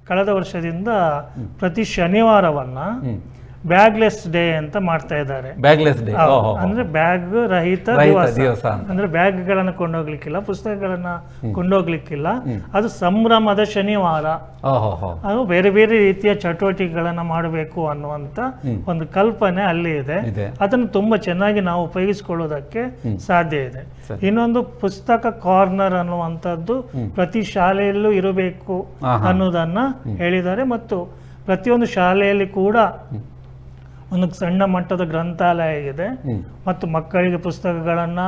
ಕಳೆದ ವರ್ಷದಿಂದ ಪ್ರತಿ ಶನಿವಾರವನ್ನ ಬ್ಯಾಗ್ಲೆಸ್ ಡೇ ಅಂತ ಮಾಡ್ತಾ ಇದ್ದಾರೆ. ಬ್ಯಾಗ್ಲೆಸ್ ಡೇ ಅಂದ್ರೆ ಬ್ಯಾಗ್ ರಹಿತ ದಿವಸ. ಅಂದ್ರೆ ಬ್ಯಾಗ್ಗಳನ್ನ ಕೊಂಡೋಗ್ಲಿಕ್ಕಿಲ್ಲ, ಪುಸ್ತಕಗಳನ್ನ ಕೊಂಡೋಗ್ಲಿಕ್ಕಿಲ್ಲ. ಅದು ಸಂಭ್ರಮದ ಶನಿವಾರ. ಅದು ಬೇರೆ ಬೇರೆ ರೀತಿಯ ಚಟುವಟಿಕೆಗಳನ್ನ ಮಾಡಬೇಕು ಅನ್ನುವಂತ ಒಂದು ಕಲ್ಪನೆ ಅಲ್ಲಿ ಇದೆ. ಅದನ್ನು ತುಂಬಾ ಚೆನ್ನಾಗಿ ನಾವು ಉಪಯೋಗಿಸಿಕೊಳ್ಳೋದಕ್ಕೆ ಸಾಧ್ಯ ಇದೆ. ಇನ್ನೊಂದು ಪುಸ್ತಕ ಕಾರ್ನರ್ ಅನ್ನುವಂಥದ್ದು ಪ್ರತಿ ಶಾಲೆಯಲ್ಲೂ ಇರಬೇಕು ಅನ್ನೋದನ್ನ ಹೇಳಿದ್ದಾರೆ. ಮತ್ತು ಪ್ರತಿಯೊಂದು ಶಾಲೆಯಲ್ಲಿ ಕೂಡ ಒಂದು ಸಣ್ಣ ಮಟ್ಟದ ಗ್ರಂಥಾಲಯ ಇದೆ ಮತ್ತು ಮಕ್ಕಳಿಗೆ ಪುಸ್ತಕಗಳನ್ನ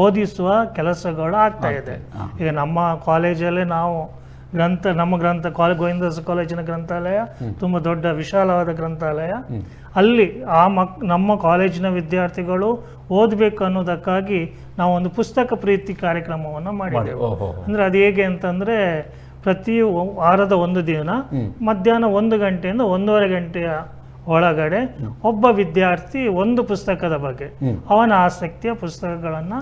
ಓದಿಸುವ ಕೆಲಸಗಳು ಆಗ್ತಾ ಇದೆ. ಈಗ ನಮ್ಮ ಕಾಲೇಜಲ್ಲಿ ನಾವು ಗೋವಿಂದದಾಸ ಕಾಲೇಜಿನ ಗ್ರಂಥಾಲಯ ತುಂಬಾ ದೊಡ್ಡ ವಿಶಾಲವಾದ ಗ್ರಂಥಾಲಯ. ಅಲ್ಲಿ ನಮ್ಮ ಕಾಲೇಜಿನ ವಿದ್ಯಾರ್ಥಿಗಳು ಓದಬೇಕು ಅನ್ನೋದಕ್ಕಾಗಿ ನಾವು ಒಂದು ಪುಸ್ತಕ ಪ್ರೀತಿ ಕಾರ್ಯಕ್ರಮವನ್ನು ಮಾಡಿದೆವು. ಅಂದ್ರೆ ಅದು ಹೇಗೆ ಅಂತಂದ್ರೆ ಪ್ರತಿ ವಾರದ ಒಂದು ದಿನ ಮಧ್ಯಾಹ್ನ 1 ಗಂಟೆಯಿಂದ 1:30 ಗಂಟೆಯ ಒಳಗಡೆ ಒಬ್ಬ ವಿದ್ಯಾರ್ಥಿ ಒಂದು ಪುಸ್ತಕದ ಬಗ್ಗೆ ಅವನ ಆಸಕ್ತಿಯ ಪುಸ್ತಕಗಳನ್ನ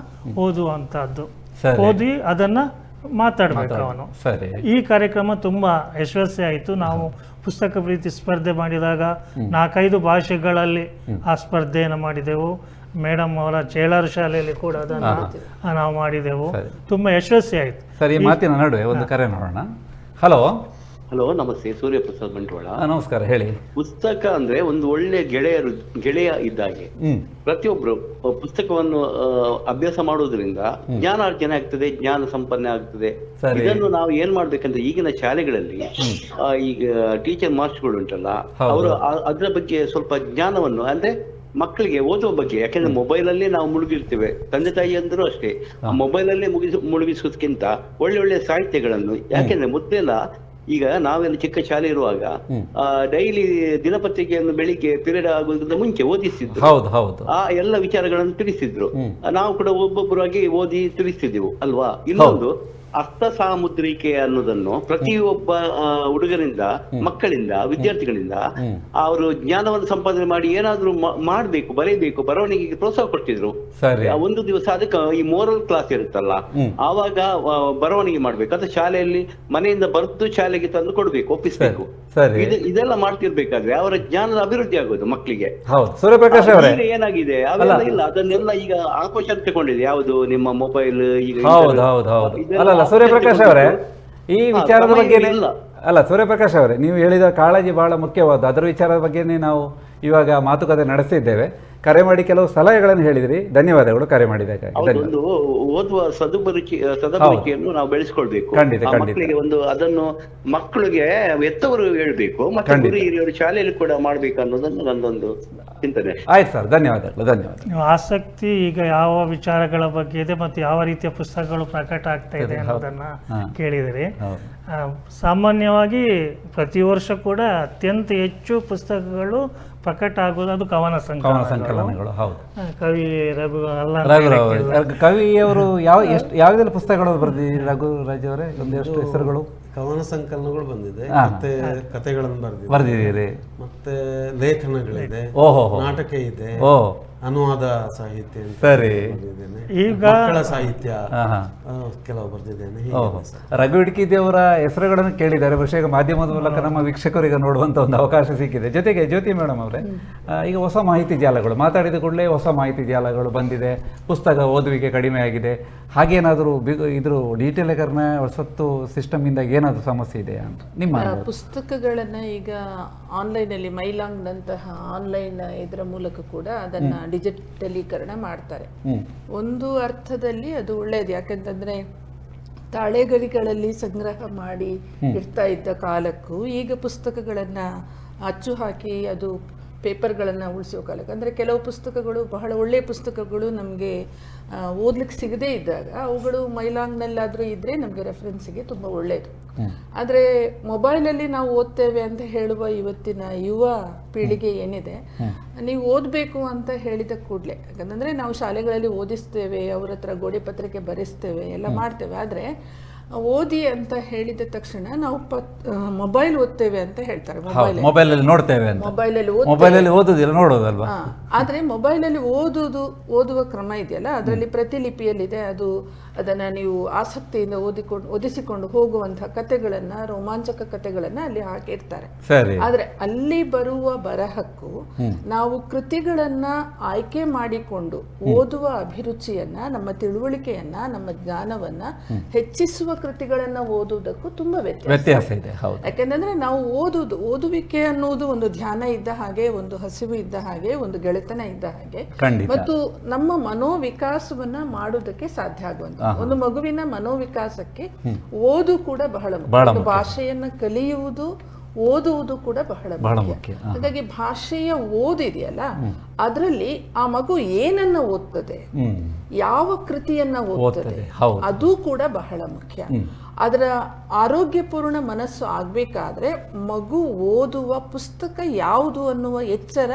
ಓದುವಂತಹದ್ದು, ಓದಿ ಅದನ್ನ ಮಾತಾಡ್ಬೇಕು ಅವನು. ಈ ಕಾರ್ಯಕ್ರಮ ತುಂಬಾ ಯಶಸ್ವಿ ಆಯಿತು. ನಾವು ಪುಸ್ತಕ ಪ್ರೀತಿ ಸ್ಪರ್ಧೆ ಮಾಡಿದಾಗ 4-5 ಭಾಷೆಗಳಲ್ಲಿ ಆ ಸ್ಪರ್ಧೆಯನ್ನು ಮಾಡಿದೆವು. ಮೇಡಮ್ ಅವರ ಚೇಳಾರು ಶಾಲೆಯಲ್ಲಿ ಕೂಡ ಅದನ್ನು ನಾವು ಮಾಡಿದೆವು. ತುಂಬಾ ಯಶಸ್ವಿ ಆಯಿತು. ಸರಿ, ಮಾತಿನ ನಡುವೆ ಒಂದು ಕರೆ ನೋಡೋಣ. ಹಲೋ. ಹಲೋ, ನಮಸ್ತೆ. ಸೂರ್ಯಪ್ರಸಾದ್ ಬಂಟ್ವಾಳ. ನಮಸ್ಕಾರ, ಹೇಳಿ. ಪುಸ್ತಕ ಅಂದ್ರೆ ಒಂದು ಒಳ್ಳೆ ಗೆಳೆಯ ಇದ್ದಾಗೆ. ಪ್ರತಿಯೊಬ್ರು ಪುಸ್ತಕವನ್ನು ಅಭ್ಯಾಸ ಮಾಡೋದ್ರಿಂದ ಜ್ಞಾನಾರ್ಜನೆ ಆಗ್ತದೆ, ಜ್ಞಾನ ಸಂಪನ್ನ ಆಗ್ತದೆ. ಇದನ್ನು ನಾವು ಏನ್ ಮಾಡ್ಬೇಕಂದ್ರೆ ಈಗಿನ ಶಾಲೆಗಳಲ್ಲಿ ಈಗ ಟೀಚರ್ ಮಾಸ್ಟರ್ಗಳು ಉಂಟಲ್ಲ, ಅವರು ಅದ್ರ ಬಗ್ಗೆ ಸ್ವಲ್ಪ ಜ್ಞಾನವನ್ನು ಅಂದ್ರೆ ಮಕ್ಕಳಿಗೆ ಓದುವ ಬಗ್ಗೆ, ಯಾಕೆಂದ್ರೆ ಮೊಬೈಲ್ ಅಲ್ಲೇ ನಾವು ಮುಳುಗಿರ್ತೇವೆ. ತಂದೆ ತಾಯಿ ಅಂದ್ರೂ ಅಷ್ಟೇ, ಮೊಬೈಲ್ ಅಲ್ಲೇ ಮುಳುಗಿಸೋದಕ್ಕಿಂತ ಒಳ್ಳೆ ಸಾಹಿತ್ಯಗಳನ್ನು, ಯಾಕೆಂದ್ರೆ ಮೊದಲೆಲ್ಲ ಈಗ ನಾವೆಲ್ಲ ಚಿಕ್ಕ ಶಾಲೆ ಇರುವಾಗ ಡೈಲಿ ದಿನಪತ್ರಿಕೆಯನ್ನು ಬೆಳಿಗ್ಗೆ ಪಿರಿಯಡ್ ಆಗೋದ್ರಿಂದ ಮುಂಚೆ ಓದಿಸಿದ್ರು. ಆ ಎಲ್ಲ ವಿಚಾರಗಳನ್ನು ತಿಳಿಸಿದ್ರು. ನಾವು ಕೂಡ ಒಬ್ಬೊಬ್ಬರಾಗಿ ಓದಿ ತಿಳಿಸ್ತಿದ್ದೆವು ಅಲ್ವಾ. ಇನ್ನೊಂದು ಅರ್ಥ ಸಾಮುದ್ರಿಕೆ ಅನ್ನೋದನ್ನು ಪ್ರತಿಯೊಬ್ಬ ಹುಡುಗರಿಂದ, ಮಕ್ಕಳಿಂದ, ವಿದ್ಯಾರ್ಥಿಗಳಿಂದ ಅವರು ಜ್ಞಾನವನ್ನು ಸಂಪಾದನೆ ಮಾಡಿ ಏನಾದ್ರೂ ಮಾಡ್ಬೇಕು, ಬರೀಬೇಕು, ಬರವಣಿಗೆಗೆ ಪ್ರೋತ್ಸಾಹ ಕೊಡ್ತಿದ್ರು. ಒಂದು ದಿವಸ ಅದಕ್ಕೆ ಈ ಮೋರಲ್ ಕ್ಲಾಸ್ ಇರುತ್ತಲ್ಲ, ಆವಾಗ ಬರವಣಿಗೆ ಮಾಡ್ಬೇಕು. ಅದು ಶಾಲೆಯಲ್ಲಿ ಮನೆಯಿಂದ ಬರೆದು ಶಾಲೆಗೆ ತಂದು ಕೊಡ್ಬೇಕು, ಒಪ್ಪಿಸ್ಬೇಕು. ಇದೆಲ್ಲ ಮಾಡ್ತಿರ್ಬೇಕಾದ್ರೆ ಅವರ ಜ್ಞಾನದ ಅಭಿವೃದ್ಧಿ ಆಗೋದು ಮಕ್ಕಳಿಗೆ. ಏನಾಗಿದೆ ಅವೆಲ್ಲ ಇಲ್ಲ, ಅದನ್ನೆಲ್ಲ ಈಗ ಆಪೋಷನ್ ತಗೊಂಡಿದೆ. ಯಾವುದು ನಿಮ್ಮ ಮೊಬೈಲ್ ಈಗ ಸೂರ್ಯಪ್ರಕಾಶ್ ಅವರೇ, ಈ ವಿಚಾರದ ಬಗ್ಗೆ ಸೂರ್ಯಪ್ರಕಾಶ್ ಅವರೇ, ನೀವು ಹೇಳಿದ ಕಾಳಜಿ ಬಹಳ ಮುಖ್ಯವಾದ. ಅದರ ವಿಚಾರದ ಬಗ್ಗೆನೇ ನಾವು ಇವಾಗ ಮಾತುಕತೆ ನಡೆಸಿದ್ದೇವೆ. ಕರೆ ಮಾಡಿ ಕೆಲವು ಸಲಹೆಗಳನ್ನು ಹೇಳಿದ್ರಿ, ಧನ್ಯವಾದಗಳು ಕರೆ ಮಾಡಿದ್ದಕ್ಕಾಗಿ. ಒಂದು ಓದುವ ಸದಬಳಕೆಯನ್ನು ನಾವು ಬೆಳೆಸ್ಕೊಳ್ಬೇಕು. ಮಕ್ಕಳಿಗೆ ಒಂದು ಅದನ್ನು ಮಕ್ಕಳಿಗೆ ಎತ್ತವರು ಹೇಳ್ಬೇಕು, ಮತ್ತೆ ಗುರು ಹಿರಿಯರು ಶಾಲೆಯಲ್ಲಿ ಕೂಡ ಮಾಡ್ಬೇಕು ಅನ್ನೋದನ್ನು ನನ್ನೊಂದು ಚಿಂತನೆ. ಆಯ್ತು ಸರ್, ಧನ್ಯವಾದಗಳು. ನೀವು ಆಸಕ್ತಿ ಈಗ ಯಾವ ವಿಚಾರಗಳ ಬಗ್ಗೆ ಇದೆ ಮತ್ತು ಯಾವ ರೀತಿಯ ಪುಸ್ತಕಗಳು ಪ್ರಕಟ ಆಗ್ತಾ ಇದೆ ಅನ್ನೋದನ್ನ ಕೇಳಿದಿರಿ. ಸಾಮಾನ್ಯವಾಗಿ ಪ್ರತಿ ವರ್ಷ ಕೂಡ ಅತ್ಯಂತ ಹೆಚ್ಚು ಪುಸ್ತಕಗಳು ಪ್ರಕಟ ಆಗೋದು ಅದು ಕವನ ಸಂಕಲನಗಳು. ಕವಿ ಕವಿಯವರು ಯಾವುದೆಲ್ಲ ಪುಸ್ತಕಗಳು ಬರೆದಿದ್ದೀರಿ ರಘುರಾಜ್ ಅವರೇ? ಒಂದೆಷ್ಟು ಹೆಸರುಗಳು? ಕವನ ಸಂಕಲನಗಳು ಬಂದಿದೆ, ಮತ್ತೆ ಕಥೆಗಳನ್ನು ಬರೆದಿದ್ದೀರಿ, ಮತ್ತೆ ಲೇಖನಗಳಿದೆ, ನಾಟಕ ಇದೆ, ಅನುವಾದ ಸಾಹಿತ್ಯ, ಸರಿ, ಈಗ ಮಕ್ಕಳ ಸಾಹಿತ್ಯ ಕೆಲವು ಬರೆದಿದ್ದೇನೆ. ರಘು ಹಿಡ್ಕಿದೇವರ ಹೆಸರುಗಳನ್ನು ಕೇಳಿದ್ದಾರೆ. ಬಹುಶಃ ಮಾಧ್ಯಮದ ಮೂಲಕ ನಮ್ಮ ವೀಕ್ಷಕರಿಗೆ ನೋಡುವಂತ ಒಂದು ಅವಕಾಶ ಸಿಕ್ಕಿದೆ. ಜೊತೆಗೆ ಜ್ಯೋತಿ ಮೇಡಮ್ ಅವರೇ, ಈಗ ಹೊಸ ಮಾಹಿತಿ ಜಾಲಗಳು, ಮಾತಾಡಿದ ಕೂಡಲೇ ಹೊಸ ಮಾಹಿತಿ ಜಾಲಗಳು ಬಂದಿದೆ, ಪುಸ್ತಕ ಓದುವಿಕೆ ಕಡಿಮೆ ಆಗಿದೆ. ಹಾಗೇನಾದರೂ ಇದ್ರ ಡೀಟೇಲೀಕರಣ ಹೊಸತ್ತು ಸಿಸ್ಟಮ್ ಇಂದ ಏನಾದರೂ ಸಮಸ್ಯೆ ಇದೆಯಾ ಅಂತ ನಿಮ್ಮ? ಪುಸ್ತಕಗಳನ್ನು ಈಗ ಆನ್ಲೈನಲ್ಲಿ ಮೈಲಾಂಗ್ನಂತಹ ಆನ್ಲೈನ್ ಇದರ ಮೂಲಕ ಕೂಡ ಅದನ್ನು ಡಿಜಿಟಲೀಕರಣ ಮಾಡ್ತಾರೆ. ಒಂದು ಅರ್ಥದಲ್ಲಿ ಅದು ಒಳ್ಳೆಯದು, ಯಾಕಂತಂದ್ರೆ ತಾಳೆಗರಿಗಳಲ್ಲಿ ಸಂಗ್ರಹ ಮಾಡಿ ಇಡ್ತಾ ಇದ್ದ ಕಾಲಕ್ಕೂ ಈಗ ಪುಸ್ತಕಗಳನ್ನು ಅಚ್ಚು ಹಾಕಿ ಅದು ಪೇಪರ್ಗಳನ್ನು ಉಳಿಸೋ ಕಾಲಕ್ಕೆ, ಅಂದರೆ ಕೆಲವು ಪುಸ್ತಕಗಳು ಬಹಳ ಒಳ್ಳೆಯ ಪುಸ್ತಕಗಳು ನಮಗೆ ಓದ್ಲಿಕ್ಕೆ ಸಿಗದೇ ಇದ್ದಾಗ ಅವುಗಳು ಮೈಲಾಂಗ್ನಲ್ಲಾದರೂ ಇದ್ದರೆ ನಮಗೆ ರೆಫರೆನ್ಸಿಗೆ ತುಂಬ ಒಳ್ಳೆಯದು. ಆದರೆ ಮೊಬೈಲಲ್ಲಿ ನಾವು ಓದ್ತೇವೆ ಅಂತ ಹೇಳುವ ಇವತ್ತಿನ ಯುವ ಪೀಳಿಗೆ ಏನಿದೆ, ನೀವು ಓದಬೇಕು ಅಂತ ಹೇಳಿದ ಕೂಡಲೇ, ಯಾಕಂದರೆ ನಾವು ಶಾಲೆಗಳಲ್ಲಿ ಓದಿಸ್ತೇವೆ, ಅವ್ರ ಹತ್ರ ಗೋಡೆ ಪತ್ರಿಕೆ ಬರೆಸ್ತೇವೆ, ಎಲ್ಲ ಮಾಡ್ತೇವೆ, ಆದರೆ ಓದಿ ಅಂತ ಹೇಳಿದ ತಕ್ಷಣ ನಾವು ಮೊಬೈಲ್ ಓದ್ತೇವೆ ಅಂತ ಹೇಳ್ತಾರೆ. ಮೊಬೈಲಲ್ಲಿ ನೋಡ್ತೇವೆ ಅಂತ. ಮೊಬೈಲಲ್ಲಿ ಓದುದಿಲ್ಲ, ನೋಡೋದಲ್ವಾ? ಆದ್ರೆ ಮೊಬೈಲಲ್ಲಿ ಓದುವ ಕ್ರಮ ಇದೆಯಲ್ಲ, ಅದರಲ್ಲಿ ಪ್ರತಿಲಿಪಿಯಲ್ಲಿದೆ. ಅದನ್ನ ನೀವು ಆಸಕ್ತಿಯಿಂದ ಓದಿಸಿಕೊಂಡು ಹೋಗುವಂತಹ ಕಥೆಗಳನ್ನ, ರೋಮಾಂಚಕ ಕಥೆಗಳನ್ನ ಅಲ್ಲಿ ಹಾಕಿರ್ತಾರೆ. ಆದ್ರೆ ಅಲ್ಲಿ ಬರುವ ಬರಹಕ್ಕೂ ನಾವು ಕೃತಿಗಳನ್ನ ಆಯ್ಕೆ ಮಾಡಿಕೊಂಡು ಓದುವ ಅಭಿರುಚಿಯನ್ನ, ನಮ್ಮ ತಿಳುವಳಿಕೆಯನ್ನ, ನಮ್ಮ ಜ್ಞಾನವನ್ನ ಹೆಚ್ಚಿಸುವ ಕೃತಿಗಳನ್ನ ಓದುವುದಕ್ಕೂ ತುಂಬಾ ವ್ಯತ್ಯಾಸ ಇದೆ. ಯಾಕೆಂದ್ರೆ ನಾವು ಓದುವಿಕೆ ಅನ್ನೋದು ಒಂದು ಧ್ಯಾನ ಇದ್ದ ಹಾಗೆ, ಒಂದು ಹಸಿವು ಇದ್ದ ಹಾಗೆ, ಒಂದು ಗೆಳೆತನ ಇದ್ದ ಹಾಗೆ, ಮತ್ತು ನಮ್ಮ ಮನೋವಿಕಾಸವನ್ನ ಮಾಡುವುದಕ್ಕೆ ಸಾಧ್ಯ ಆಗುವಂತ ಒಂದು ಮಗುವಿನ ಮನೋವಿಕಾಸಕ್ಕೆ ಓದು ಕೂಡ ಬಹಳ ಮುಖ್ಯ. ಭಾಷೆಯನ್ನ ಕಲಿಯುವುದು, ಓದುವುದು ಕೂಡ ಬಹಳ ಮುಖ್ಯ. ಹಾಗಾಗಿ ಭಾಷೆಯ ಓದಿದೆಯಲ್ಲ, ಅದರಲ್ಲಿ ಆ ಮಗು ಏನನ್ನ ಓದ್ತದೆ, ಯಾವ ಕೃತಿಯನ್ನ ಓದ್ತದೆ, ಅದು ಕೂಡ ಬಹಳ ಮುಖ್ಯ. ಅದರ ಆರೋಗ್ಯಪೂರ್ಣ ಮನಸ್ಸು ಆಗ್ಬೇಕಾದ್ರೆ ಮಗು ಓದುವ ಪುಸ್ತಕ ಯಾವುದು ಅನ್ನುವ ಎಚ್ಚರ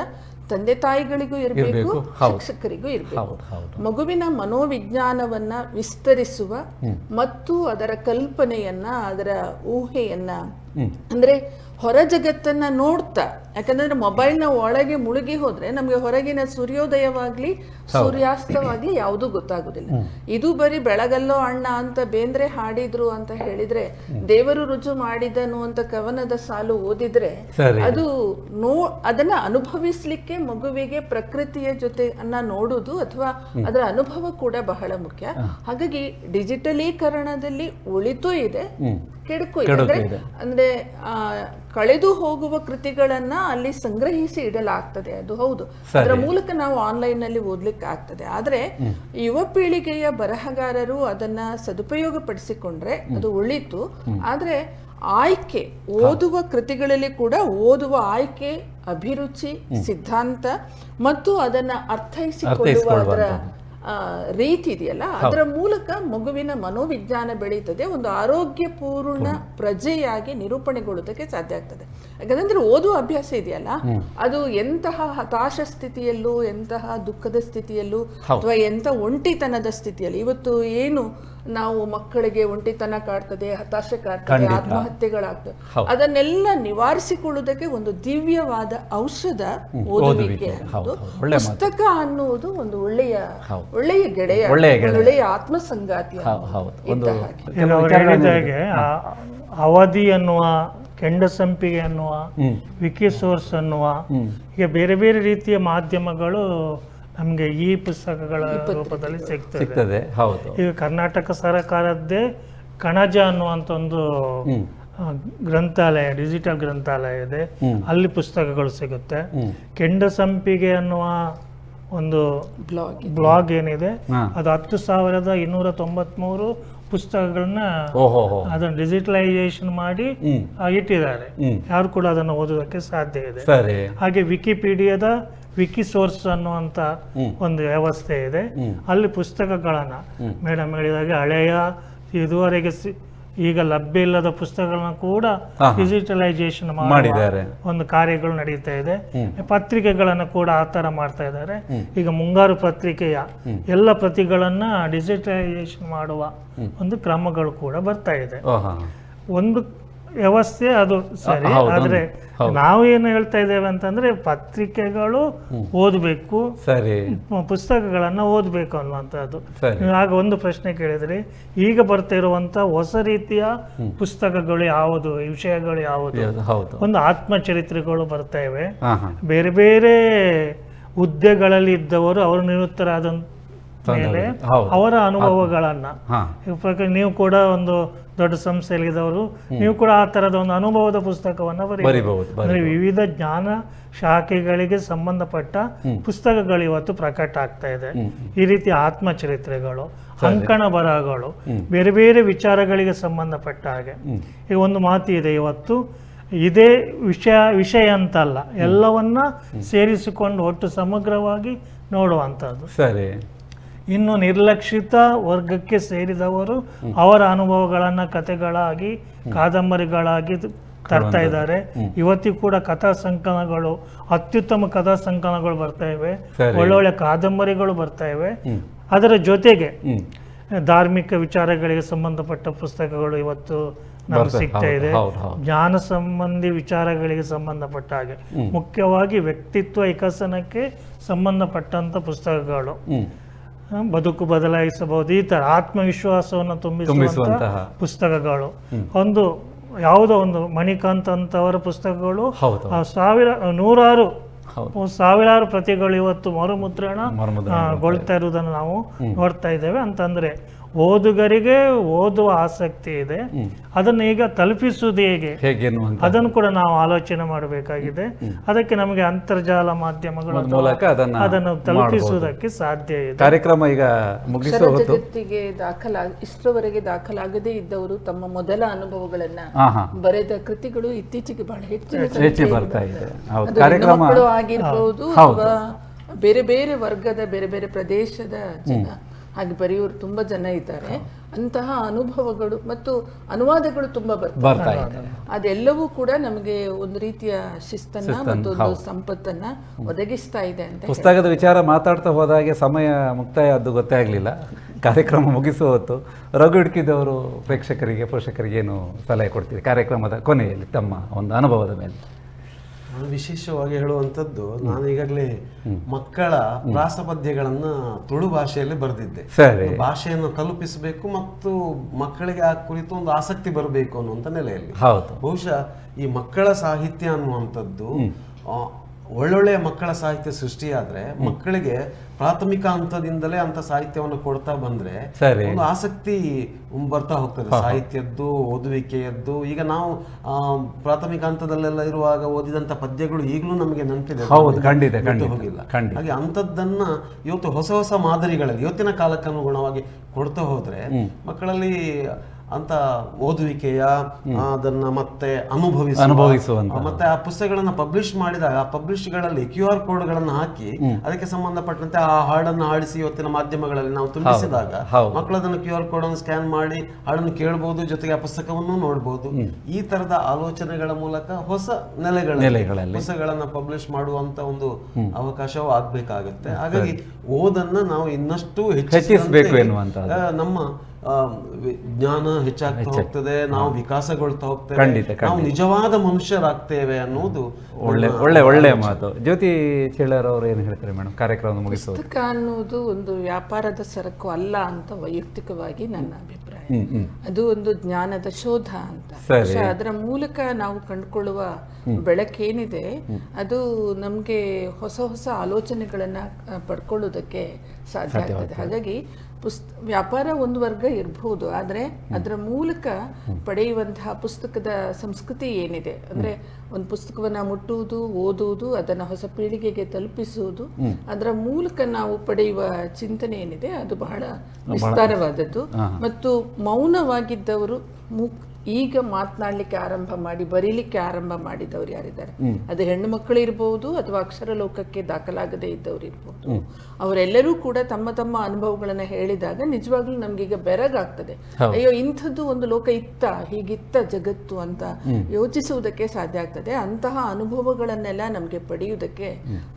ತಂದೆ ತಾಯಿಗಳಿಗೂ ಇರಬೇಕು, ಶಿಕ್ಷಕರಿಗೂ ಇರಬೇಕು. ಮಗುವಿನ ಮನೋವಿಜ್ಞಾನವನ್ನ ವಿಸ್ತರಿಸುವ ಮತ್ತು ಅದರ ಕಲ್ಪನೆಯನ್ನ, ಅದರ ಊಹೆಯನ್ನ, ಅಂದ್ರೆ ಹೊರ ಜಗತ್ತನ್ನ ನೋಡ್ತಾ, ಯಾಕಂದ್ರೆ ಮೊಬೈಲ್ನ ಒಳಗೆ ಮುಳುಗಿ ಹೋದ್ರೆ ನಮ್ಗೆ ಹೊರಗಿನ ಸೂರ್ಯೋದಯವಾಗ್ಲಿ ಸೂರ್ಯಾಸ್ತವಾಗ್ಲಿ ಯಾವುದೂ ಗೊತ್ತಾಗುದಿಲ್ಲ. ಇದು ಬರೀ ಬೆಳಗಲ್ಲೋ ಅಣ್ಣ ಅಂತ ಬೇಂದ್ರೆ ಹಾಡಿದ್ರು ಅಂತ ಹೇಳಿದ್ರೆ, ದೇವರು ರುಜು ಮಾಡಿದನು ಅಂತ ಕವನದ ಸಾಲು ಓದಿದ್ರೆ ಅದು ಅದನ್ನ ಅನುಭವಿಸ್ಲಿಕ್ಕೆ ಮಗುವಿಗೆ ಪ್ರಕೃತಿಯ ಜೊತೆ ನೋಡುದು ಅಥವಾ ಅದರ ಅನುಭವ ಕೂಡ ಬಹಳ ಮುಖ್ಯ. ಹಾಗಾಗಿ ಡಿಜಿಟಲೀಕರಣದಲ್ಲಿ ಒಳಿತು ಇದೆ, ಕೆಡುಕು ಇದೆ. ಅಂದ್ರೆ ಕಳೆದು ಹೋಗುವ ಕೃತಿಗಳನ್ನ ಅಲ್ಲಿ ಸಂಗ್ರಹಿಸಿ ಇಡಲಾಗ್ತದೆ, ಅದು ಹೌದು. ಅದರ ಮೂಲಕ ನಾವು ಆನ್ಲೈನ್ ನಲ್ಲಿ ಓದ್ಲಿಕ್ಕೆ ಆಗ್ತದೆ. ಆದ್ರೆ ಯುವ ಪೀಳಿಗೆಯ ಬರಹಗಾರರು ಅದನ್ನ ಸದುಪಯೋಗ ಪಡಿಸಿಕೊಂಡ್ರೆ ಅದು ಒಳಿತು. ಆದ್ರೆ ಆಯ್ಕೆ, ಓದುವ ಕೃತಿಗಳಲ್ಲಿ ಕೂಡ ಓದುವ ಆಯ್ಕೆ, ಅಭಿರುಚಿ, ಸಿದ್ಧಾಂತ ಮತ್ತು ಅದನ್ನ ಅರ್ಥೈಸಿಕೊಳ್ಳುವ ಅದರ ರೀತಿ ಇದೆಯಲ್ಲ, ಅದರ ಮೂಲಕ ಮಗುವಿನ ಮನೋವಿಜ್ಞಾನ ಬೆಳೀತದೆ, ಒಂದು ಆರೋಗ್ಯಪೂರ್ಣ ಪ್ರಜೆಯಾಗಿ ನಿರೂಪಣೆಗೊಳ್ಳುವುದಕ್ಕೆ ಸಾಧ್ಯ ಆಗ್ತದೆ. ಯಾಕಂದ್ರೆ ಓದುವ ಅಭ್ಯಾಸ ಇದೆಯಲ್ಲ, ಅದು ಎಂತಹ ಹತಾಶ ಸ್ಥಿತಿಯಲ್ಲೂ, ಎಂತಹ ದುಃಖದ ಸ್ಥಿತಿಯಲ್ಲೂ, ಅಥವಾ ಎಂತ ಒಂಟಿತನದ ಸ್ಥಿತಿಯಲ್ಲಿ, ಇವತ್ತು ಏನು ನಾವು ಮಕ್ಕಳಿಗೆ ಒಂಟಿತನ ಕಾಡ್ತದೆ, ಹತಾಶೆ ಕಾಡ್ತದೆ, ಆತ್ಮಹತ್ಯೆಗಳಾಗ್ತದೆ, ಅದನ್ನೆಲ್ಲ ನಿವಾರಿಸಿಕೊಳ್ಳುವುದಕ್ಕೆ ಒಂದು ದಿವ್ಯವಾದ ಔಷಧ ಓದುವಿಕೆ. ಪುಸ್ತಕ ಅನ್ನುವುದು ಒಂದು ಒಳ್ಳೆಯ ಗೆಳೆಯ, ಒಳ್ಳೆಯ ಆತ್ಮಸಂಗಾತಿ. ಹೇಳಿದಾಗೆ ಅವಧಿ ಅನ್ನುವ, ಕೆಂಡಸಂಪಿಗೆ ಅನ್ನುವ, ವಿಕಿಸೋರ್ಸ್ ಅನ್ನುವ, ಈಗ ಬೇರೆ ಬೇರೆ ರೀತಿಯ ಮಾಧ್ಯಮಗಳು ನಮಗೆ ಈ ಪುಸ್ತಕಗಳ ರೂಪದಲ್ಲಿ ಸಿಗ್ತದೆ. ಈಗ ಕರ್ನಾಟಕ ಸರ್ಕಾರದ್ದೇ ಕಣಜ ಅನ್ನುವಂಥ ಒಂದು ಗ್ರಂಥಾಲಯ, ಡಿಜಿಟಲ್ ಗ್ರಂಥಾಲಯ ಇದೆ, ಅಲ್ಲಿ ಪುಸ್ತಕಗಳು ಸಿಗುತ್ತೆ. ಕೆಂಡಸಂಪಿಗೆ ಅನ್ನುವ ಒಂದು ಬ್ಲಾಗ್ ಏನಿದೆ, ಅದು 10,293 ಪುಸ್ತಕಗಳನ್ನ ಅದನ್ನು ಡಿಜಿಟಲೈಸೇಷನ್ ಮಾಡಿ ಇಟ್ಟಿದ್ದಾರೆ. ಯಾರು ಕೂಡ ಅದನ್ನು ಓದೋದಕ್ಕೆ ಸಾಧ್ಯ ಇದೆ. ಹಾಗೆ ವಿಕಿಪೀಡಿಯಾದ ವಿಕಿಸೋರ್ಸ್ ಅನ್ನುವಂಥ ಒಂದು ವ್ಯವಸ್ಥೆ ಇದೆ, ಅಲ್ಲಿ ಪುಸ್ತಕಗಳನ್ನ ಮೇಡಮ್ ಹೇಳಿದಾಗೆ ಹಳೆಯ, ಇದುವರೆಗೆ ಈಗ ಲಭ್ಯ ಇಲ್ಲದ ಪುಸ್ತಕಗಳನ್ನ ಕೂಡ ಡಿಜಿಟಲೈಸೇಷನ್ ಮಾಡಿದ್ದಾರೆ, ಒಂದು ಕಾರ್ಯಗಳು ನಡೀತಾ ಇದೆ. ಪತ್ರಿಕೆಗಳನ್ನು ಕೂಡ ಆ ಥರ ಮಾಡ್ತಾ ಇದ್ದಾರೆ. ಈಗ ಮುಂಗಾರು ಪತ್ರಿಕೆಯ ಎಲ್ಲ ಪ್ರತಿಗಳನ್ನ ಡಿಜಿಟಲೈಸೇಷನ್ ಮಾಡುವ ಒಂದು ಕ್ರಮಗಳು ಕೂಡ ಬರ್ತಾ ಇದೆ. ಒಂದು ವ್ಯವಸ್ಥೆ ಅದು ಸರಿ. ಆದ್ರೆ ನಾವು ಏನು ಹೇಳ್ತಾ ಇದ್ದೇವೆ ಅಂತಂದ್ರೆ, ಪತ್ರಿಕೆಗಳು ಓದಬೇಕು, ಪುಸ್ತಕಗಳನ್ನ ಓದಬೇಕು ಅನ್ನುವಂಥದ್ದು. ಆಗ ಒಂದು ಪ್ರಶ್ನೆ ಕೇಳಿದ್ರಿ, ಈಗ ಬರ್ತಾ ಇರುವಂತ ಹೊಸ ರೀತಿಯ ಪುಸ್ತಕಗಳು ಯಾವುದು, ವಿಷಯಗಳು ಯಾವುದು? ಒಂದು ಆತ್ಮಚರಿತ್ರೆಗಳು ಬರ್ತಾ ಇವೆ. ಬೇರೆ ಬೇರೆ ಹುದ್ದೆಗಳಲ್ಲಿ ಇದ್ದವರು ಅವರು ನಿವೃತ್ತರಾದ ಮೇಲೆ ಅವರ ಅನುಭವಗಳನ್ನ, ನೀವು ಕೂಡ ಒಂದು ದೊಡ್ಡ ಸಂಸ್ಥೆಯಲ್ಲಿದ್ದವರು, ನೀವು ಕೂಡ ಆ ತರದ ಒಂದು ಅನುಭವದ ಪುಸ್ತಕವನ್ನ ಬರೀಬಹುದು. ಅಂದ್ರೆ ವಿವಿಧ ಜ್ಞಾನ ಶಾಖೆಗಳಿಗೆ ಸಂಬಂಧಪಟ್ಟ ಪುಸ್ತಕಗಳು ಇವತ್ತು ಪ್ರಕಟ ಆಗ್ತಾ ಇದೆ. ಈ ರೀತಿ ಆತ್ಮಚರಿತ್ರೆಗಳು, ಅಂಕಣ ಬರಹಗಳು, ಬೇರೆ ಬೇರೆ ವಿಚಾರಗಳಿಗೆ ಸಂಬಂಧಪಟ್ಟ ಹಾಗೆ. ಈಗ ಒಂದು ಮಾತು ಇದೆ, ಇವತ್ತು ಇದೇ ವಿಷಯ ಅಂತಲ್ಲ, ಎಲ್ಲವನ್ನ ಸೇರಿಸಿಕೊಂಡು ಒಟ್ಟು ಸಮಗ್ರವಾಗಿ ನೋಡುವಂಥದ್ದು. ಸರಿ. ಇನ್ನು ನಿರ್ಲಕ್ಷಿತ ವರ್ಗಕ್ಕೆ ಸೇರಿದವರು ಅವರ ಅನುಭವಗಳನ್ನ ಕಥೆಗಳಾಗಿ, ಕಾದಂಬರಿಗಳಾಗಿ ತರ್ತಾ ಇದ್ದಾರೆ. ಇವತ್ತಿಗೂ ಕೂಡ ಕಥಾ ಸಂಕಲನಗಳು, ಅತ್ಯುತ್ತಮ ಕಥಾ ಸಂಕಲನಗಳು ಬರ್ತಾ ಇವೆ, ಒಳ್ಳೊಳ್ಳೆ ಕಾದಂಬರಿಗಳು ಬರ್ತಾ ಇವೆ. ಅದರ ಜೊತೆಗೆ ಧಾರ್ಮಿಕ ವಿಚಾರಗಳಿಗೆ ಸಂಬಂಧಪಟ್ಟ ಪುಸ್ತಕಗಳು ಇವತ್ತು ನಮ್ಗೆ ಸಿಗ್ತಾ ಇದೆ. ಜ್ಞಾನ ಸಂಬಂಧಿ ವಿಚಾರಗಳಿಗೆ ಸಂಬಂಧಪಟ್ಟ ಹಾಗೆ ಮುಖ್ಯವಾಗಿ ವ್ಯಕ್ತಿತ್ವ ವಿಕಸನಕ್ಕೆ ಸಂಬಂಧಪಟ್ಟಂತ ಪುಸ್ತಕಗಳು, ಬದುಕು ಬದಲಾಯಿಸಬಹುದು, ಈ ತರ ಆತ್ಮವಿಶ್ವಾಸವನ್ನು ತುಂಬಿಸುವಂತಹ ಪುಸ್ತಕಗಳು. ಒಂದು ಯಾವುದೋ ಒಂದು ಮಣಿಕಾಂತ್ ಅಂತವರ ಪುಸ್ತಕಗಳು ಸಾವಿರಾರು ಪ್ರತಿಗಳು ಇವತ್ತು ಮರುಮುದ್ರಣಗೊಳ್ತಾ ಇರುವುದನ್ನು ನಾವು ನೋಡ್ತಾ ಇದ್ದೇವೆ. ಅಂತಂದ್ರೆ ಓದುಗರಿಗೆ ಓದುವ ಆಸಕ್ತಿ ಇದೆ, ಅದನ್ನು ಈಗ ತಲುಪಿಸುವುದು ಹೇಗೆ ಅದನ್ನು ಕೂಡ ನಾವು ಆಲೋಚನೆ ಮಾಡಬೇಕಾಗಿದೆ. ಅದಕ್ಕೆ ನಮಗೆ ಅಂತರ್ಜಾಲ ಮಾಧ್ಯಮಗಳ ಮೂಲಕ ಅದನ್ನು ತಲುಪಿಸುವುದಕ್ಕೆ ಸಾಧ್ಯ ಇದೆ. ಕಾರ್ಯಕ್ರಮ ಈಗ ಜಗತ್ತಿಗೆ ಇಷ್ಟರವರೆಗೆ ದಾಖಲಾಗದೇ ಇದ್ದವರು ತಮ್ಮ ಮೊದಲ ಅನುಭವಗಳನ್ನ ಬರೆದ ಕೃತಿಗಳು ಇತ್ತೀಚೆಗೆ ಬಹಳ ಹೆಚ್ಚಿನ ಬರ್ತಾ ಇದೆ. ಹೆಣ್ಣುಮಕ್ಕಳು ಆಗಿರ್ಬೋದು ಅಥವಾ ಬೇರೆ ಬೇರೆ ವರ್ಗದ ಬೇರೆ ಬೇರೆ ಪ್ರದೇಶದ ಜನ ಹಾಗೆ ಬರೆಯೋರು ತುಂಬಾ ಜನ ಇದ್ದಾರೆ. ಅಂತಹ ಅನುಭವಗಳು ಮತ್ತು ಅನುವಾದಗಳು ತುಂಬಾ ಬರ್ತಾ ಇದ್ದಾರೆ. ಅದೆಲ್ಲವೂ ಕೂಡ ನಮಗೆ ಒಂದು ರೀತಿಯ ಶಿಸ್ತನ್ನ ಮತ್ತು ಒಂದು ಸಂಪತ್ತನ್ನ ಒದಗಿಸ್ತಾ ಇದೆ ಅಂತ. ಪುಸ್ತಕದ ವಿಚಾರ ಮಾತಾಡ್ತಾ ಹೋದಾಗೆ ಸಮಯ ಮುಕ್ತಾಯ ಅದು ಗೊತ್ತೇ ಆಗಲಿಲ್ಲ. ಕಾರ್ಯಕ್ರಮ ಮುಗಿಸುವ ಹೊತ್ತು ರಘು ಹಿಡ್ಕಿದವರು ಪ್ರೇಕ್ಷಕರಿಗೆ ಪೋಷಕರಿಗೆ ಏನು ಸಲಹೆ ಕೊಡ್ತೀರಿ ಕಾರ್ಯಕ್ರಮದ ಕೊನೆಯಲ್ಲಿ ತಮ್ಮ ಒಂದು ಅನುಭವದ ಮೇಲೆ? ವಿಶೇಷವಾಗಿ ಹೇಳುವಂಥದ್ದು, ನಾನು ಈಗಾಗಲೇ ಮಕ್ಕಳ ಪ್ರಾಸಪದ್ಯಗಳನ್ನ ತುಳು ಭಾಷೆಯಲ್ಲಿ ಬರೆದಿದ್ದೆ. ಭಾಷೆಯನ್ನು ತಲುಪಿಸಬೇಕು ಮತ್ತು ಮಕ್ಕಳಿಗೆ ಆ ಕುರಿತು ಒಂದು ಆಸಕ್ತಿ ಬರಬೇಕು ಅನ್ನುವಂಥ ನೆಲೆಯಲ್ಲಿ. ಬಹುಶಃ ಈ ಮಕ್ಕಳ ಸಾಹಿತ್ಯ ಅನ್ನುವಂಥದ್ದು ಒಳ್ಳೊಳ್ಳೆಯ ಮಕ್ಕಳ ಸಾಹಿತ್ಯ ಸೃಷ್ಟಿಯಾದ್ರೆ ಮಕ್ಕಳಿಗೆ ಪ್ರಾಥಮಿಕ ಹಂತದಿಂದಲೇ ಅಂತ ಸಾಹಿತ್ಯವನ್ನು ಕೊಡ್ತಾ ಬಂದ್ರೆ ಒಂದು ಆಸಕ್ತಿ ಬರ್ತಾ ಹೋಗ್ತದೆ ಸಾಹಿತ್ಯದ್ದು, ಓದುವಿಕೆಯದ್ದು. ಈಗ ನಾವು ಪ್ರಾಥಮಿಕ ಹಂತದಲ್ಲೆಲ್ಲ ಇರುವಾಗ ಓದಿದಂತ ಪದ್ಯಗಳು ಈಗಲೂ ನಮಗೆ ನೆನಪಿದೆ, ಹೋಗಿಲ್ಲ. ಹಾಗೆ ಅಂಥದ್ದನ್ನ ಇವತ್ತು ಹೊಸ ಹೊಸ ಮಾದರಿಗಳಲ್ಲಿ ಇವತ್ತಿನ ಕಾಲಕ್ಕನುಗುಣವಾಗಿ ಕೊಡ್ತಾ ಹೋದ್ರೆ ಮಕ್ಕಳಲ್ಲಿ ಅಂತ ಓದುವಿಕೆಯ ಅದನ್ನ ಮತ್ತೆ ಅನುಭವಿಸುವಂತ ಮತ್ತೆ ಆ ಪುಸ್ತಕಗಳನ್ನ ಪಬ್ಲಿಷ್ ಮಾಡಿದಾಗ ಆ ಪಬ್ಲಿಷ್ಗಳಲ್ಲಿ QR ಕೋಡ್ಗಳನ್ನು ಹಾಕಿ ಅದಕ್ಕೆ ಸಂಬಂಧಪಟ್ಟಂತೆ ಆ ಹಾಡನ್ನು ಹಾಡಿಸಿ ಇವತ್ತಿನ ಮಾಧ್ಯಮಗಳಲ್ಲಿ ನಾವು ತುಂಬಿಸಿದಾಗ ಮಕ್ಕಳು ಅದನ್ನು QR ಕೋಡ್ ಅನ್ನು ಸ್ಕ್ಯಾನ್ ಮಾಡಿ ಹಾಡನ್ನು ಕೇಳಬಹುದು, ಜೊತೆಗೆ ಆ ಪುಸ್ತಕವನ್ನು ನೋಡಬಹುದು. ಈ ತರದ ಆಲೋಚನೆಗಳ ಮೂಲಕ ಹೊಸ ನೆಲೆಗಳಲ್ಲಿ ಪುಸ್ತಕಗಳನ್ನ ಪಬ್ಲಿಷ್ ಮಾಡುವಂತ ಒಂದು ಅವಕಾಶವೂ ಆಗ್ಬೇಕಾಗತ್ತೆ. ಹಾಗಾಗಿ ಓದನ್ನ ನಾವು ಇನ್ನಷ್ಟು ಹೆಚ್ಚಿಸಬೇಕು ಎನ್ನುವಂತ ನಮ್ಮ ಜ್ಞಾನ ಹೆಚ್ಚಾಗ್ತಾ ಹೋಗ್ತದೆ, ನಾವು ವಿಕಾಸಗೊಳ್ತಾ ಹೋಗ್ತೇವೆ, ನಾವು ನಿಜವಾದ ಮನುಷ್ಯರಾಗ್ತೇವೆ ಅನ್ನೋದು ಒಳ್ಳೆ ಮಾತು. ಜ್ಯೋತಿ ಚೇಳರ್ ಅವರು ಏನು ಹೇಳ್ತಾರೆ ಮೇಡಮ್ ಕಾರ್ಯಕ್ರಮ ಮುಗಿಸುವ? ಪುಸ್ತಕ ಅನ್ನೋದು ಒಂದು ವ್ಯಾಪಾರದ ಸರಕು ಅಲ್ಲ ಅಂತ ವೈಯಕ್ತಿಕವಾಗಿ ನನ್ನ ಅಭಿಪ್ರಾಯ. ಅದು ಒಂದು ಜ್ಞಾನದ ಶೋಧ ಅಂತ. ಅದರ ಮೂಲಕ ನಾವು ಕಂಡುಕೊಳ್ಳುವ ಬೆಳಕೇನಿದೆ ಅದು ನಮ್ಗೆ ಹೊಸ ಹೊಸ ಆಲೋಚನೆಗಳನ್ನ ಪಡ್ಕೊಳ್ಳೋದಕ್ಕೆ ಸಾಧ್ಯ ಆಗ್ತದೆ. ಹಾಗಾಗಿ ವ್ಯಾಪಾರ ಒಂದು ವರ್ಗ ಇರಬಹುದು, ಆದರೆ ಅದರ ಮೂಲಕ ಪಡೆಯುವಂತಹ ಪುಸ್ತಕದ ಸಂಸ್ಕೃತಿ ಏನಿದೆ ಅಂದ್ರೆ ಒಂದು ಪುಸ್ತಕವನ್ನ ಮುಟ್ಟುವುದು, ಓದುವುದು, ಅದನ್ನ ಹೊಸ ಪೀಳಿಗೆಗೆ ತಲುಪಿಸುವುದು, ಅದರ ಮೂಲಕ ನಾವು ಪಡೆಯುವ ಚಿಂತನೆ ಏನಿದೆ ಅದು ಬಹಳ ವಿಸ್ತಾರವಾದದ್ದು. ಮತ್ತು ಮೌನವಾಗಿದ್ದವರು ಈಗ ಮಾತನಾಡ್ಲಿಕ್ಕೆ ಆರಂಭ ಮಾಡಿ ಬರೀಲಿಕ್ಕೆ ಆರಂಭ ಮಾಡಿದವರು ಯಾರಿದ್ದಾರೆ, ಅದು ಹೆಣ್ಣು ಮಕ್ಕಳು ಇರಬಹುದು ಅಥವಾ ಅಕ್ಷರ ಲೋಕಕ್ಕೆ ದಾಖಲಾಗದೇ ಇದ್ದವರು ಇರಬಹುದು. ಅವರೆಲ್ಲರೂ ಕೂಡ ತಮ್ಮ ತಮ್ಮ ಅನುಭವಗಳನ್ನ ಹೇಳಿದಾಗ ನಿಜವಾಗ್ಲೂ ನಮ್ಗೀಗ ಬೆರಗಾಗ್ತದೆ. ಅಯ್ಯೋ ಇಂಥದ್ದು ಒಂದು ಲೋಕ ಇತ್ತ, ಹೀಗಿತ್ತ ಜಗತ್ತು ಅಂತ ಯೋಚಿಸುವುದಕ್ಕೆ ಸಾಧ್ಯ ಆಗ್ತದೆ. ಅಂತಹ ಅನುಭವಗಳನ್ನೆಲ್ಲ ನಮಗೆ ಪಡೆಯುವುದಕ್ಕೆ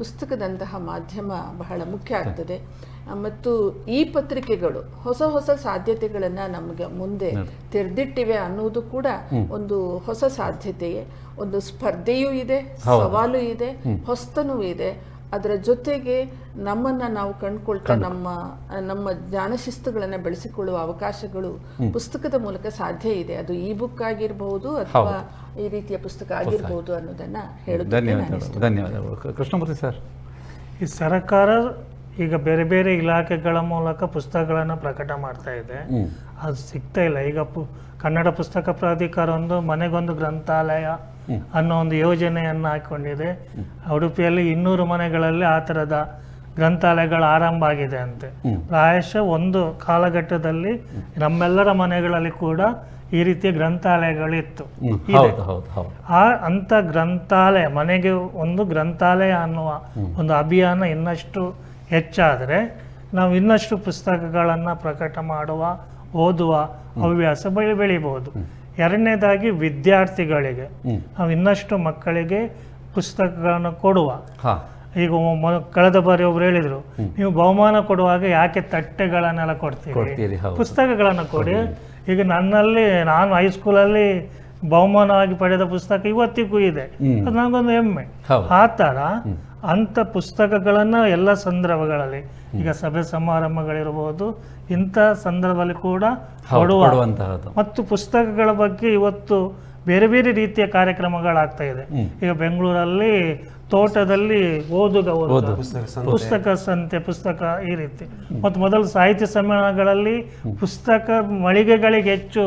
ಪುಸ್ತಕದಂತಹ ಮಾಧ್ಯಮ ಬಹಳ ಮುಖ್ಯ ಆಗ್ತದೆ. ಮತ್ತು ಈ ಪತ್ರಿಕೆಗಳು ಹೊಸ ಹೊಸ ಸಾಧ್ಯತೆಗಳನ್ನ ನಮಗೆ ಮುಂದೆ ತೆರೆದಿಟ್ಟಿವೆ ಅನ್ನುವುದು ಕೂಡ ಒಂದು ಹೊಸ ಸಾಧ್ಯತೆಯೇ. ಒಂದು ಸ್ಪರ್ಧೆಯೂ ಇದೆ, ಸವಾಲು ಇದೆ, ಹೊಸ್ತನೂ ಇದೆ. ಅದರ ಜೊತೆಗೆ ನಮ್ಮನ್ನ ನಾವು ಕಂಡುಕೊಳ್ತಾ ನಮ್ಮ ಜ್ಞಾನ ಶಿಸ್ತುಗಳನ್ನ ಬೆಳೆಸಿಕೊಳ್ಳುವ ಅವಕಾಶಗಳು ಪುಸ್ತಕದ ಮೂಲಕ ಸಾಧ್ಯ ಇದೆ. ಅದು ಈ ಬುಕ್ ಆಗಿರಬಹುದು ಅಥವಾ ಈ ರೀತಿಯ ಪುಸ್ತಕ ಆಗಿರಬಹುದು ಅನ್ನೋದನ್ನ ಹೇಳುತ್ತೇನೆ. ಧನ್ಯವಾದಗಳು. ಕೃಷ್ಣಮೂರ್ತಿ ಸರ್, ಈ ಸರ್ಕಾರ ಈಗ ಬೇರೆ ಬೇರೆ ಇಲಾಖೆಗಳ ಮೂಲಕ ಪುಸ್ತಕಗಳನ್ನು ಪ್ರಕಟ ಮಾಡ್ತಾ ಇದೆ, ಅದು ಸಿಗ್ತಾ ಇಲ್ಲ. ಈಗ ಕನ್ನಡ ಪುಸ್ತಕ ಪ್ರಾಧಿಕಾರ ಒಂದು ಮನೆಗೊಂದು ಗ್ರಂಥಾಲಯ ಅನ್ನೋ ಒಂದು ಯೋಜನೆಯನ್ನು ಹಾಕೊಂಡಿದೆ. ಉಡುಪಿಯಲ್ಲಿ 200 ಮನೆಗಳಲ್ಲಿ ಆ ಥರದ ಗ್ರಂಥಾಲಯಗಳು ಆರಂಭ ಆಗಿದೆ ಅಂತೆ. ಪ್ರಾಯಶಃ ಒಂದು ಕಾಲಘಟ್ಟದಲ್ಲಿ ನಮ್ಮೆಲ್ಲರ ಮನೆಗಳಲ್ಲಿ ಕೂಡ ಈ ರೀತಿಯ ಗ್ರಂಥಾಲಯಗಳಿತ್ತು. ಅಂತ ಗ್ರಂಥಾಲಯ, ಮನೆಗೆ ಒಂದು ಗ್ರಂಥಾಲಯ ಅನ್ನುವ ಒಂದು ಅಭಿಯಾನ ಇನ್ನಷ್ಟು ಹೆಚ್ಚಾದರೆ ನಾವು ಇನ್ನಷ್ಟು ಪುಸ್ತಕಗಳನ್ನು ಪ್ರಕಟ ಮಾಡುವ, ಓದುವ ಹವ್ಯಾಸ ಬೆಳಿಬಹುದು. ಎರಡನೇದಾಗಿ ವಿದ್ಯಾರ್ಥಿಗಳಿಗೆ ನಾವು ಇನ್ನಷ್ಟು ಮಕ್ಕಳಿಗೆ ಪುಸ್ತಕಗಳನ್ನು ಕೊಡುವ. ಈಗ ಕಳೆದ ಬಾರಿ ಒಬ್ರು ಹೇಳಿದ್ರು, ನೀವು ಬಹುಮಾನ ಕೊಡುವಾಗ ಯಾಕೆ ತಟ್ಟೆಗಳನ್ನೆಲ್ಲ ಕೊಡ್ತೀರಿ, ಕೊಡ್ತೀರಿ, ಹೌದು. ಪುಸ್ತಕಗಳನ್ನು ಕೊಡಿ. ಈಗ ನಾನು ಹೈಸ್ಕೂಲಲ್ಲಿ ಬಹುಮಾನವಾಗಿ ಪಡೆದ ಪುಸ್ತಕ ಇವತ್ತಿಗೂ ಇದೆ, ಅದು ನನಗೊಂದು ಹೆಮ್ಮೆ. ಆ ಥರ ಅಂಥ ಪುಸ್ತಕಗಳನ್ನು ಎಲ್ಲ ಸಂದರ್ಭಗಳಲ್ಲಿ, ಈಗ ಸಭೆ ಸಮಾರಂಭಗಳಿರ್ಬೋದು, ಇಂಥ ಸಂದರ್ಭದಲ್ಲಿ ಕೂಡ ಕೊಡುವಂತಹದ್ದು. ಮತ್ತು ಪುಸ್ತಕಗಳ ಬಗ್ಗೆ ಇವತ್ತು ಬೇರೆ ಬೇರೆ ರೀತಿಯ ಕಾರ್ಯಕ್ರಮಗಳಾಗ್ತಾ ಇದೆ. ಈಗ ಬೆಂಗಳೂರಲ್ಲಿ ತೋಟದಲ್ಲಿ ಓದುಗ ಪುಸ್ತಕ ಸಂತೆ, ಪುಸ್ತಕ ಈ ರೀತಿ. ಮತ್ತು ಮೊದಲು ಸಾಹಿತ್ಯ ಸಮ್ಮೇಳನಗಳಲ್ಲಿ ಪುಸ್ತಕ ಮಳಿಗೆಗಳಿಗೆ ಹೆಚ್ಚು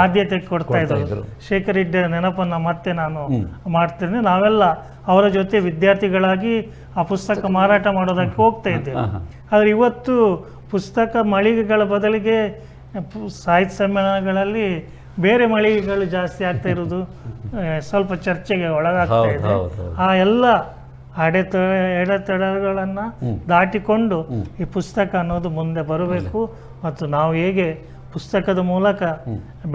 ಆದ್ಯತೆ ಕೊಡ್ತಾ ಇದ್ರು. ಶೇಖರ್ ಹೆಡ್ಡೆ ನೆನಪನ್ನ ಮತ್ತೆ ನಾನು ಮಾಡ್ತೇನೆ. ನಾವೆಲ್ಲ ಅವರ ಜೊತೆ ವಿದ್ಯಾರ್ಥಿಗಳಾಗಿ ಆ ಪುಸ್ತಕ ಮಾರಾಟ ಮಾಡೋದಕ್ಕೆ ಹೋಗ್ತಾ ಇದ್ದೇವೆ. ಆದರೆ ಇವತ್ತು ಪುಸ್ತಕ ಮಳಿಗೆಗಳ ಬದಲಿಗೆ ಸಾಹಿತ್ಯ ಸಮ್ಮೇಳನಗಳಲ್ಲಿ ಬೇರೆ ಮಳಿಗೆಗಳು ಜಾಸ್ತಿ ಆಗ್ತಾ ಇರೋದು ಸ್ವಲ್ಪ ಚರ್ಚೆಗೆ ಒಳಗಾಗ್ತಾ ಇದೆ. ಆ ಎಲ್ಲ ಎಡೆತಡೆಗಳನ್ನು ದಾಟಿಕೊಂಡು ಈ ಪುಸ್ತಕ ಅನ್ನೋದು ಮುಂದೆ ಬರಬೇಕು. ಮತ್ತು ನಾವು ಹೇಗೆ ಪುಸ್ತಕದ ಮೂಲಕ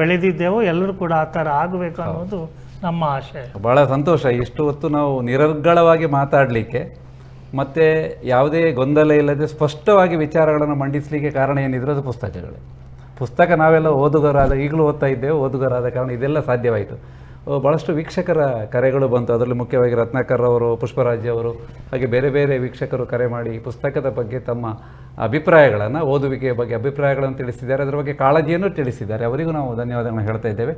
ಬೆಳೆದಿದ್ದೇವೋ ಎಲ್ಲರೂ ಕೂಡ ಆ ಥರ ಆಗಬೇಕು ಅನ್ನೋದು ನಮ್ಮ ಆಶಯ. ಬಹಳ ಸಂತೋಷ. ಇಷ್ಟು ಹೊತ್ತು ನಾವು ನಿರರ್ಗಳವಾಗಿ ಮಾತಾಡಲಿಕ್ಕೆ ಮತ್ತು ಯಾವುದೇ ಗೊಂದಲ ಇಲ್ಲದೆ ಸ್ಪಷ್ಟವಾಗಿ ವಿಚಾರಗಳನ್ನು ಮಂಡಿಸಲಿಕ್ಕೆ ಕಾರಣ ಏನಿದ್ರು ಅದು ಪುಸ್ತಕಗಳೇ. ಪುಸ್ತಕ ನಾವೆಲ್ಲ ಓದುಗರಾದ, ಈಗಲೂ ಓದ್ತಾ ಇದ್ದೇವೆ, ಓದುಗರಾದ ಕಾರಣ ಇದೆಲ್ಲ ಸಾಧ್ಯವಾಯಿತು. ಭಾಳಷ್ಟು ವೀಕ್ಷಕರ ಕರೆಗಳು ಬಂತು. ಅದರಲ್ಲಿ ಮುಖ್ಯವಾಗಿ ರತ್ನಾಕರ್ ಅವರು, ಪುಷ್ಪರಾಜ್ ಅವರು, ಹಾಗೆ ಬೇರೆ ಬೇರೆ ವೀಕ್ಷಕರು ಕರೆ ಮಾಡಿ ಪುಸ್ತಕದ ಬಗ್ಗೆ ತಮ್ಮ ಅಭಿಪ್ರಾಯಗಳನ್ನು, ಓದುವಿಕೆಯ ಬಗ್ಗೆ ಅಭಿಪ್ರಾಯಗಳನ್ನು ತಿಳಿಸಿದ್ದಾರೆ. ಅದರ ಬಗ್ಗೆ ಕಾಳಜಿಯನ್ನು ತಿಳಿಸಿದ್ದಾರೆ. ಅವರಿಗೂ ನಾವು ಧನ್ಯವಾದಗಳನ್ನು ಹೇಳ್ತಾ ಇದ್ದೇವೆ.